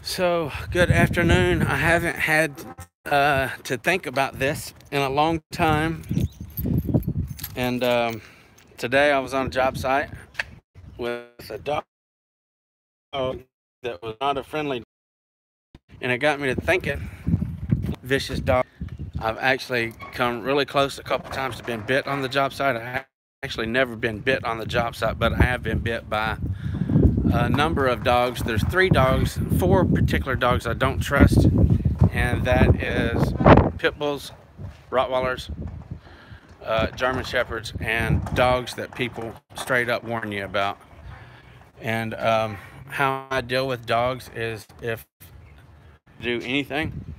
So, good afternoon. I haven't had to think about this in a long time. And today I was on a job site with a dog that was not a friendly, and it got me to thinking vicious dog. I've actually come really close a couple times to being bit on the job site. I have actually never been bit on the job site, but I have been bit by a number of dogs. There's four particular dogs I don't trust, and that is pit bulls, Rottweilers, German Shepherds, and dogs that people straight up warn you about. And how I deal with dogs is if do anything,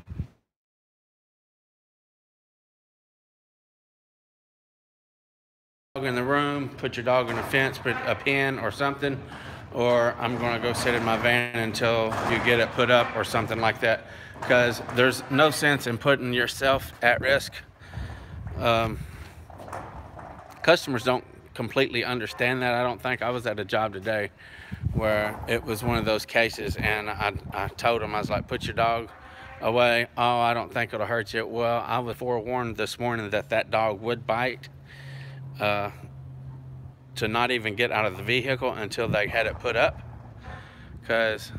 in the room, put your dog in a fence, put a pen or something, or I'm going to go sit in my van until you get it put up or something like that, because there's no sense in putting yourself at risk. Customers don't completely understand that. I don't think. I was at a job today where it was one of those cases, and I told them, I was like, put your dog away. Oh, I don't think it'll hurt you. Well, I was forewarned this morning that dog would bite, to not even get out of the vehicle until they had it put up, because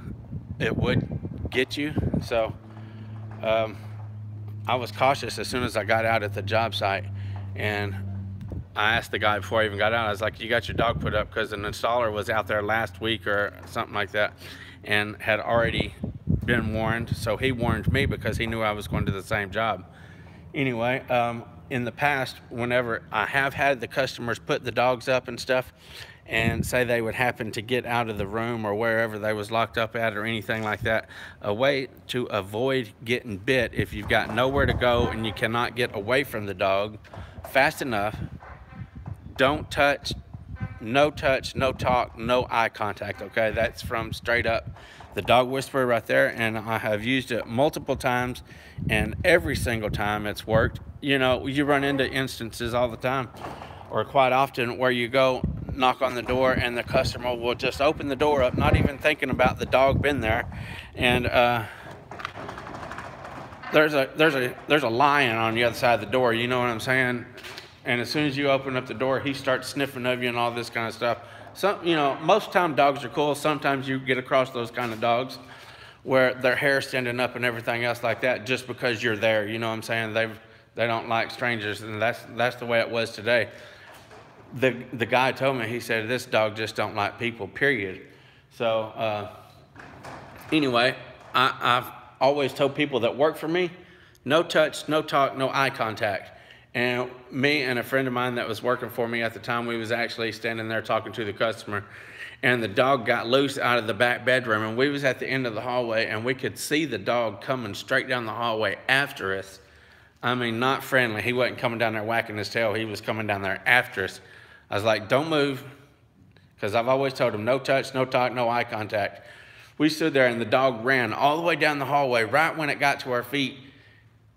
it would get you. So I was cautious as soon as I got out at the job site, and I asked the guy before I even got out, I was like, you got your dog put up? Because an installer was out there last week or something like that and had already been warned. So he warned me because he knew I was going to the same job. Anyway, in the past, whenever I have had the customers put the dogs up and stuff, and say they would happen to get out of the room or wherever they was locked up at or anything like that, a way to avoid getting bit if you've got nowhere to go and you cannot get away from the dog fast enough: don't touch, no talk, no eye contact. Okay, that's from straight up the Dog Whisperer right there, and I have used it multiple times, and every single time it's worked. You know, you run into instances all the time, or quite often, where you go knock on the door and the customer will just open the door up, not even thinking about the dog been there, and there's a lion on the other side of the door. You know what I'm saying? And as soon as you open up the door, he starts sniffing of you and all this kind of stuff. Most time dogs are cool. Sometimes you get across those kind of dogs where their hair standing up and everything else like that, just because you're there. You know what I'm saying? They don't like strangers, and that's the way it was today. The guy told me, he said, this dog just don't like people, period. So anyway, I've always told people that work for me, no touch, no talk, no eye contact. And me and a friend of mine that was working for me at the time, we was actually standing there talking to the customer, and the dog got loose out of the back bedroom, and we was at the end of the hallway, and we could see the dog coming straight down the hallway after us. I mean, not friendly. He wasn't coming down there whacking his tail. He was coming down there after us. I was like, don't move, because I've always told him, no touch, no talk, no eye contact. We stood there, and the dog ran all the way down the hallway. Right when it got to our feet,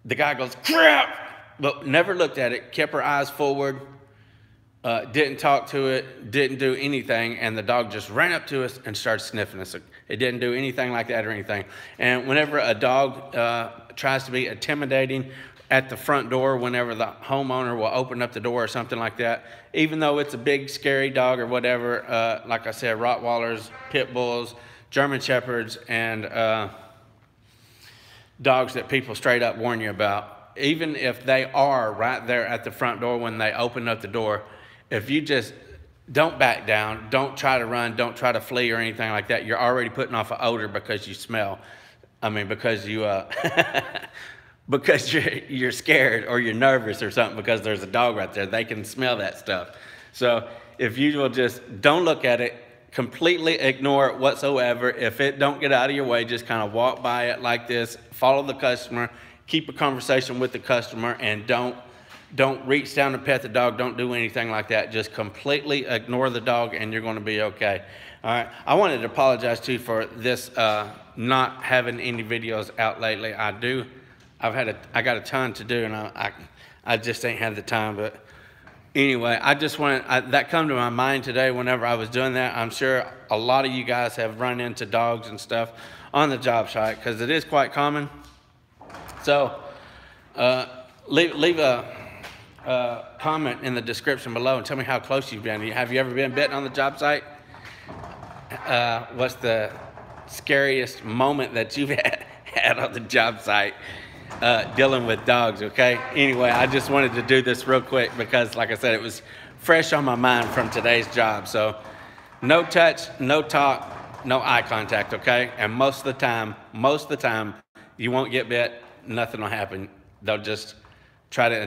the guy goes, crap! But never looked at it, kept her eyes forward, didn't talk to it, didn't do anything, and the dog just ran up to us and started sniffing us. It didn't do anything like that or anything. And whenever a dog tries to be intimidating at the front door, whenever the homeowner will open up the door or something like that, even though it's a big, scary dog or whatever, like I said, Rottweilers, Pit Bulls, German Shepherds, and dogs that people straight up warn you about, even if they are right there at the front door when they open up the door, if you just don't back down, don't try to run, don't try to flee or anything like that, you're already putting off an odor because you smell. I mean, because you because you're scared or you're nervous or something because there's a dog right there. They can smell that stuff. So if you will just don't look at it, completely ignore it whatsoever. If it don't get out of your way, just kind of walk by it like this, follow the customer, keep a conversation with the customer, and don't reach down to pet the dog. Don't do anything like that. Just completely ignore the dog, and you're going to be okay. All right. I wanted to apologize too for this not having any videos out lately. I got a ton to do, and I just ain't had the time. But anyway, I just wanted that come to my mind today whenever I was doing that. I'm sure a lot of you guys have run into dogs and stuff on the job site, because it is quite common. So leave a comment in the description below and tell me how close you've been. Have you ever been bitten on the job site? What's the scariest moment that you've had on the job site dealing with dogs? Okay, anyway, I just wanted to do this real quick because, like I said, it was fresh on my mind from today's job. So no touch, no talk, no eye contact, okay? And most of the time you won't get bit, nothing will happen. They'll just try to